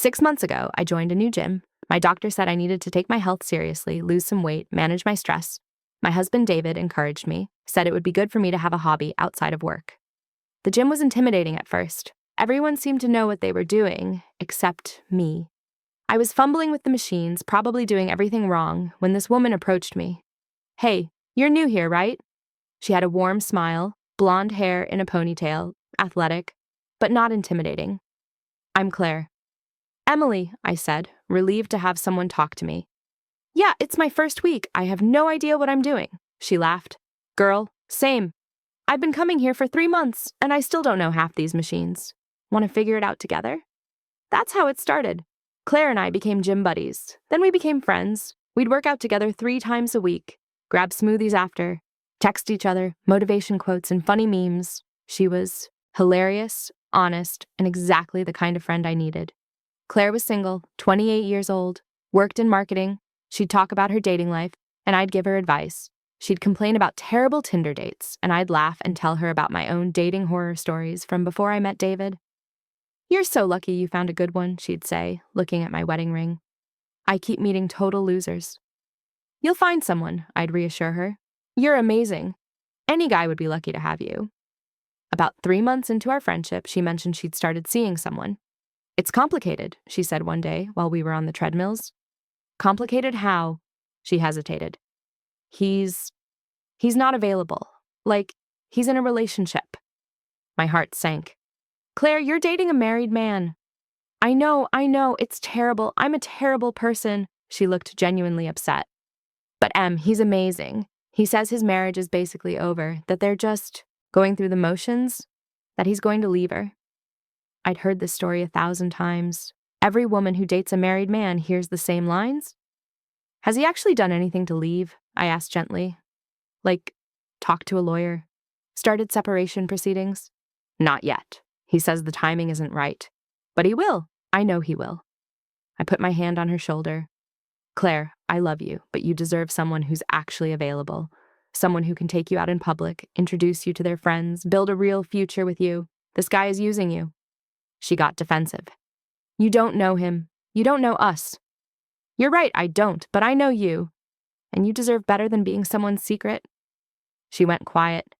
6 months ago, I joined a new gym. My doctor said I needed to take my health seriously, lose some weight, manage my stress. My husband, David, encouraged me, said it would be good for me to have a hobby outside of work. The gym was intimidating at first. Everyone seemed to know what they were doing, except me. I was fumbling with the machines, probably doing everything wrong, when this woman approached me. "Hey, you're new here, right?" She had a warm smile, blonde hair in a ponytail, athletic, but not intimidating. "I'm Claire." "Emily," I said, relieved to have someone talk to me. "Yeah, it's my first week. I have no idea what I'm doing." She laughed. "Girl, same. I've been coming here for 3 months, and I still don't know half these machines. Want to figure it out together?" That's how it started. Claire and I became gym buddies. Then we became friends. We'd work out together 3 times a week, grab smoothies after, text each other, motivation quotes and funny memes. She was hilarious, honest, and exactly the kind of friend I needed. Claire was single, 28 years old, worked in marketing. She'd talk about her dating life, and I'd give her advice. She'd complain about terrible Tinder dates, and I'd laugh and tell her about my own dating horror stories from before I met David. "You're so lucky you found a good one," she'd say, looking at my wedding ring. "I keep meeting total losers." "You'll find someone," I'd reassure her. "You're amazing. Any guy would be lucky to have you." About 3 months into our friendship, she mentioned she'd started seeing someone. "It's complicated," she said one day while we were on the treadmills. "Complicated how?" She hesitated. He's not available. Like, he's in a relationship." My heart sank. "Claire, you're dating a married man." I know, it's terrible. I'm a terrible person." She looked genuinely upset. "But he's amazing. He says his marriage is basically over, that they're just going through the motions, that he's going to leave her." I'd heard this story 1,000 times. Every woman who dates a married man hears the same lines. "Has he actually done anything to leave?" I asked gently. Like, talked to a lawyer? Started separation proceedings? "Not yet. He says the timing isn't right. But he will. I know he will." I put my hand on her shoulder. "Claire, I love you, but you deserve someone who's actually available. Someone who can take you out in public, introduce you to their friends, build a real future with you. This guy is using you." She got defensive. "You don't know him. You don't know us." "You're right, I don't, but I know you. And you deserve better than being someone's secret." She went quiet.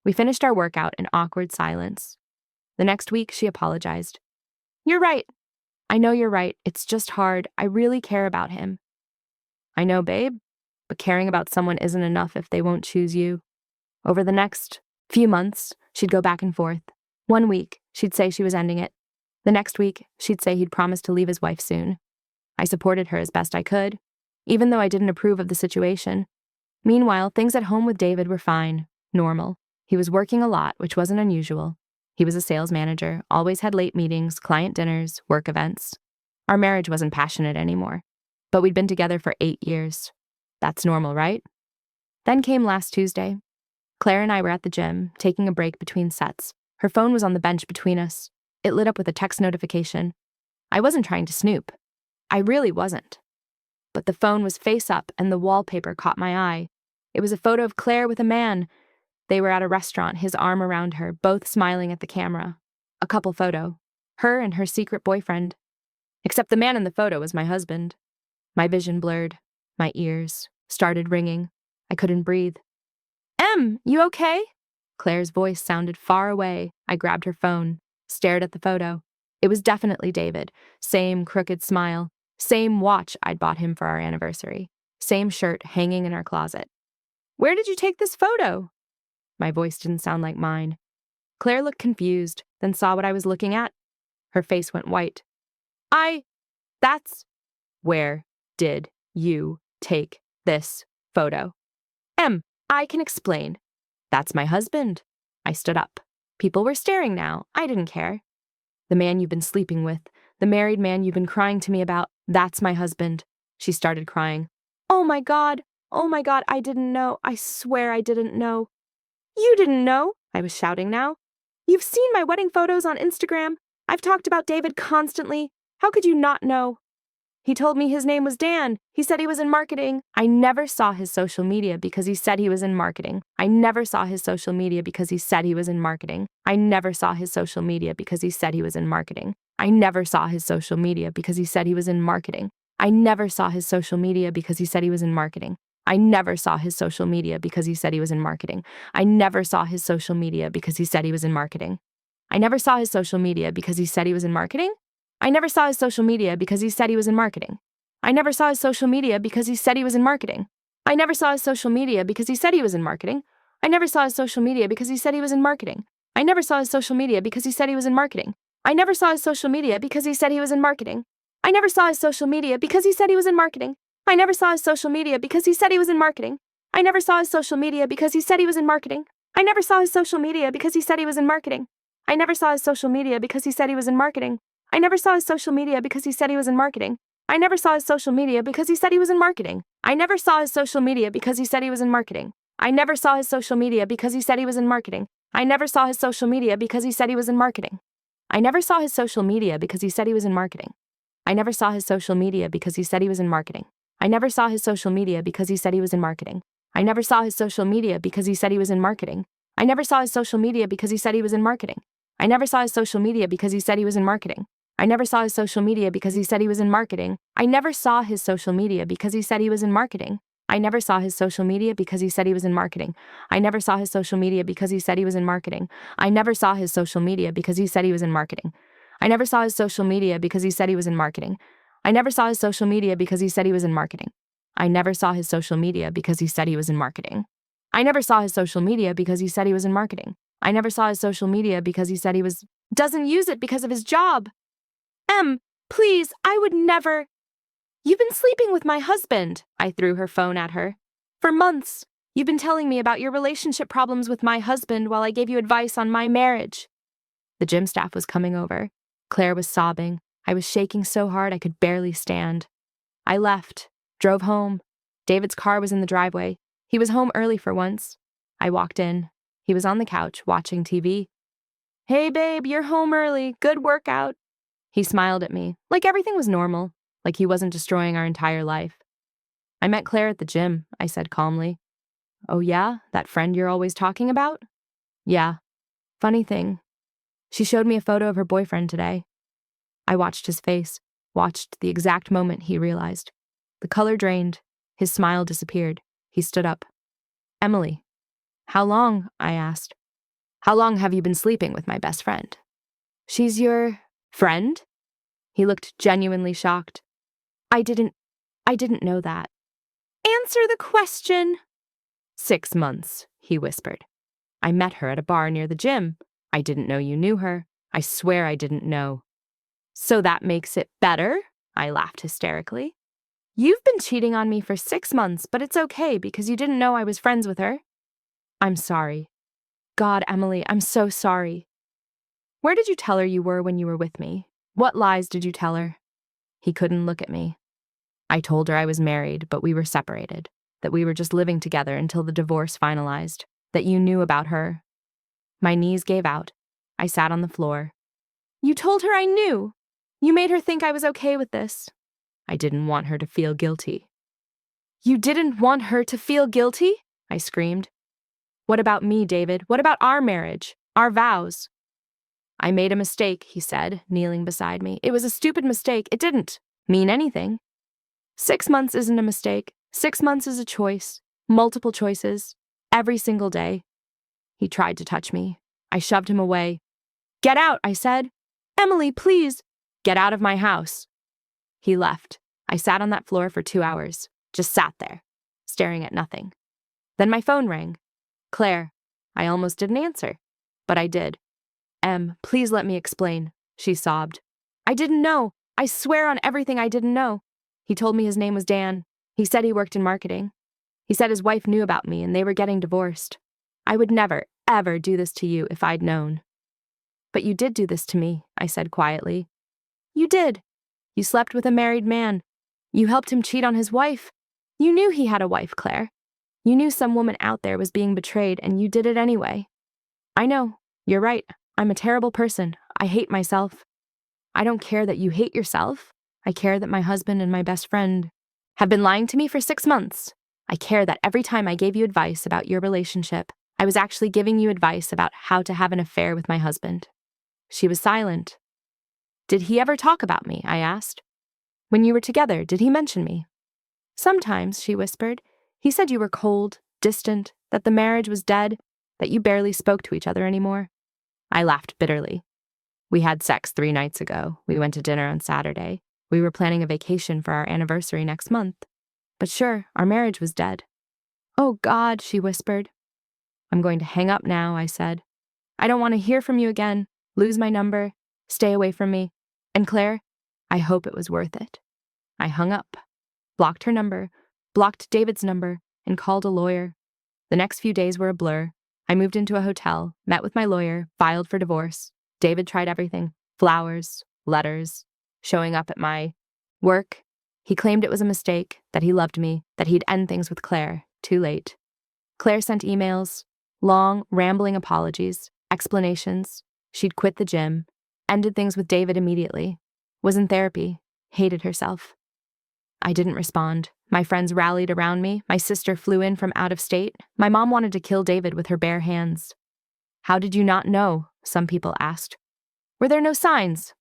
We finished our workout in awkward silence. The next week, she apologized. "You're right. I know you're right. It's just hard. I really care about him." "I know, babe, but caring about someone isn't enough if they won't choose you." Over the next few months, she'd go back and forth. One week, she'd say she was ending it. The next week, she'd say he'd promised to leave his wife soon. I supported her as best I could, even though I didn't approve of the situation. Meanwhile, things at home with David were fine, normal. He was working a lot, which wasn't unusual. He was a sales manager, always had late meetings, client dinners, work events. Our marriage wasn't passionate anymore, but we'd been together for 8 years. That's normal, right? Then came last Tuesday. Claire and I were at the gym, taking a break between sets. Her phone was on the bench between us. It lit up with a text notification. I wasn't trying to snoop. I really wasn't. But the phone was face up and the wallpaper caught my eye. It was a photo of Claire with a man. They were at a restaurant, his arm around her, both smiling at the camera. A couple photo. Her and her secret boyfriend. Except the man in the photo was my husband. My vision blurred. My ears started ringing. I couldn't breathe. You okay?" Claire's voice sounded far away. I grabbed her phone, stared at the photo. It was definitely David. Same crooked smile. Same watch I'd bought him for our anniversary. Same shirt hanging in our closet. "Where did you take this photo?" My voice didn't sound like mine. Claire looked confused, then saw what I was looking at. Her face went white. That's... "Where did you take this photo?" "I can explain. That's my husband." I stood up. People were staring now. I didn't care. "The man you've been sleeping with, the married man you've been crying to me about, that's my husband." She started crying. Oh my God, I didn't know. I swear I didn't know." "You didn't know?" I was shouting now. "You've seen my wedding photos on Instagram. I've talked about David constantly. How could you not know?" "He told me his name was Dan. He said he was in marketing." I never saw his social media because he said he was in marketing. I never saw his social media because he said he was in marketing. I never saw his social media because he said he was in marketing. I never saw his social media because he said he was in marketing. I never saw his social media because he said he was in marketing. I never saw his social media because he said he was in marketing. I never saw his social media because he said he was in marketing. I never saw his social media because he said he was in marketing. I never saw his social media because he said he was in marketing. I never saw his social media because he said he was in marketing. I never saw his social media because he said he was in marketing. I never saw his social media because he said he was in marketing. I never saw his social media because he said he was in marketing. I never saw his social media because he said he was in marketing. I never saw his social media because he said he was in marketing. I never saw his social media because he said he was in marketing. I never saw his social media because he said he was in marketing. I never saw his social media because he said he was in marketing. I never saw his social media because he said he was in marketing. I never saw his social media because he said he was in marketing. I never saw his social media because he said he was in marketing. I never saw his social media because he said he was in marketing. I never saw his social media because he said he was in marketing. I never saw his social media because he said he was in marketing. I never saw his social media because he said he was in marketing. I never saw his social media because he said he was in marketing. I never saw his social media because he said he was in marketing. I never saw his social media because he said he was in marketing. I never saw his social media because he said he was in marketing. I never saw his social media because he said he was in marketing. I never saw his social media because he said he was in marketing. I never saw his social media because he said he was in marketing. I never saw his social media because he said he was in marketing. I never saw his social media because he said he was in marketing. I never saw his social media because he said he was in marketing. I never saw his social media because he said he was in marketing. I never saw his social media because he said he was in marketing. I never saw his social media because he said he was in marketing. I never saw his social media because he said he was in marketing. I never saw his social media because he said he doesn't use it because of his job. Please, I would never. You've been sleeping with my husband, I threw her phone at her. For months, you've been telling me about your relationship problems with my husband while I gave you advice on my marriage. The gym staff was coming over. Claire was sobbing. I was shaking so hard I could barely stand. I left, drove home. David's car was in the driveway. He was home early for once. I walked in. He was on the couch watching TV. Hey, babe, you're home early. Good workout. He smiled at me, like everything was normal, like he wasn't destroying our entire life. I met Claire at the gym, I said calmly. Oh yeah? That friend you're always talking about? Yeah. Funny thing. She showed me a photo of her boyfriend today. I watched his face, watched the exact moment he realized. The color drained. His smile disappeared. He stood up. Emily. How long? I asked. How long have you been sleeping with my best friend? She's your friend? He looked genuinely shocked. I didn't know that. Answer the question. 6 months, he whispered. I met her at a bar near the gym. I didn't know you knew her. I swear I didn't know. So that makes it better? I laughed hysterically. You've been cheating on me for 6 months, but it's okay because you didn't know I was friends with her. I'm sorry. God, Emily, I'm so sorry. Where did you tell her you were when you were with me? What lies did you tell her? He couldn't look at me. I told her I was married, but we were separated, that we were just living together until the divorce finalized, that you knew about her. My knees gave out. I sat on the floor. You told her I knew. You made her think I was okay with this. I didn't want her to feel guilty. You didn't want her to feel guilty? I screamed. What about me, David? What about our marriage? Our vows? I made a mistake, he said, kneeling beside me. It was a stupid mistake. It didn't mean anything. 6 months isn't a mistake. 6 months is a choice. Multiple choices. Every single day. He tried to touch me. I shoved him away. Get out, I said. Emily, please. Get out of my house. He left. I sat on that floor for 2 hours. Just sat there, staring at nothing. Then my phone rang. Claire. I almost didn't answer, but I did. Please let me explain, she sobbed. I didn't know. I swear on everything I didn't know. He told me his name was Dan. He said he worked in marketing. He said his wife knew about me and they were getting divorced. I would never, ever do this to you if I'd known. But you did do this to me, I said quietly. You did. You slept with a married man. You helped him cheat on his wife. You knew he had a wife, Claire. You knew some woman out there was being betrayed and you did it anyway. I know. You're right. I'm a terrible person. I hate myself. I don't care that you hate yourself. I care that my husband and my best friend have been lying to me for 6 months. I care that every time I gave you advice about your relationship, I was actually giving you advice about how to have an affair with my husband. She was silent. Did he ever talk about me? I asked. When you were together, did he mention me? Sometimes, she whispered. He said you were cold, distant, that the marriage was dead, that you barely spoke to each other anymore. I laughed bitterly. We had sex 3 nights ago. We went to dinner on Saturday. We were planning a vacation for our anniversary next month. But sure, our marriage was dead. Oh, God, she whispered. I'm going to hang up now, I said. I don't want to hear from you again, lose my number, stay away from me. And Claire, I hope it was worth it. I hung up, blocked her number, blocked David's number, and called a lawyer. The next few days were a blur. I moved into a hotel, met with my lawyer, filed for divorce. David tried everything: flowers, letters, showing up at my work. He claimed it was a mistake, that he loved me, that he'd end things with Claire. Too late. Claire sent emails, long, rambling apologies, explanations. She'd quit the gym, ended things with David immediately, was in therapy, hated herself. I didn't respond. My friends rallied around me. My sister flew in from out of state. My mom wanted to kill David with her bare hands. How did you not know? Some people asked. Were there no signs?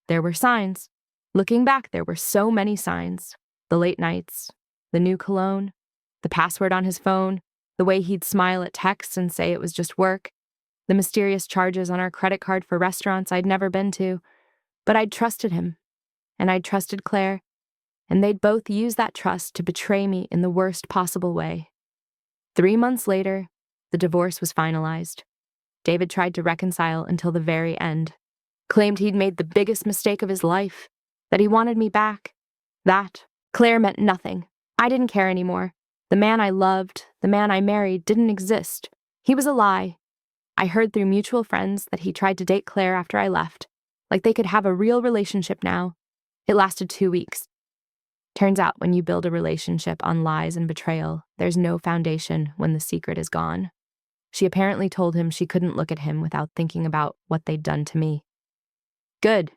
There were signs. Looking back, there were so many signs. The late nights, the new cologne, the password on his phone, the way he'd smile at texts and say it was just work, the mysterious charges on our credit card for restaurants I'd never been to. But I'd trusted him, and I'd trusted Claire, and they'd both use that trust to betray me in the worst possible way. 3 months later, the divorce was finalized. David tried to reconcile until the very end, claimed he'd made the biggest mistake of his life, that he wanted me back. That, Claire, meant nothing. I didn't care anymore. The man I loved, the man I married, didn't exist. He was a lie. I heard through mutual friends that he tried to date Claire after I left, like they could have a real relationship now. It lasted 2 weeks. Turns out when you build a relationship on lies and betrayal, there's no foundation when the secret is gone. She apparently told him she couldn't look at him without thinking about what they'd done to me. Good.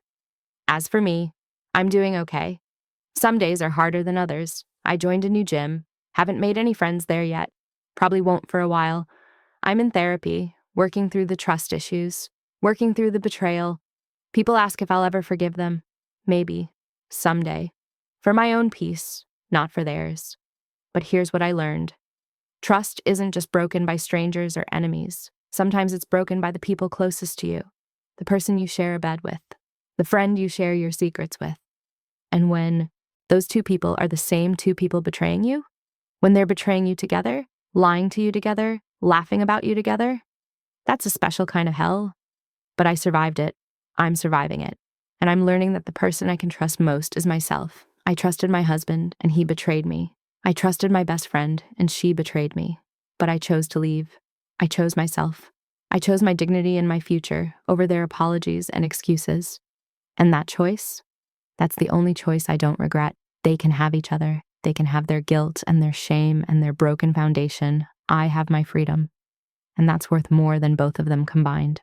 As for me, I'm doing okay. Some days are harder than others. I joined a new gym. Haven't made any friends there yet. Probably won't for a while. I'm in therapy, working through the trust issues, working through the betrayal. People ask if I'll ever forgive them. Maybe. Someday. For my own peace, not for theirs. But here's what I learned. Trust isn't just broken by strangers or enemies. Sometimes it's broken by the people closest to you, the person you share a bed with, the friend you share your secrets with. And when those 2 people are the same 2 people betraying you, when they're betraying you together, lying to you together, laughing about you together, that's a special kind of hell. But I survived it. I'm surviving it. And I'm learning that the person I can trust most is myself. I trusted my husband, and he betrayed me. I trusted my best friend, and she betrayed me. But I chose to leave. I chose myself. I chose my dignity and my future over their apologies and excuses. And that choice? That's the only choice I don't regret. They can have each other. They can have their guilt and their shame and their broken foundation. I have my freedom. And that's worth more than both of them combined.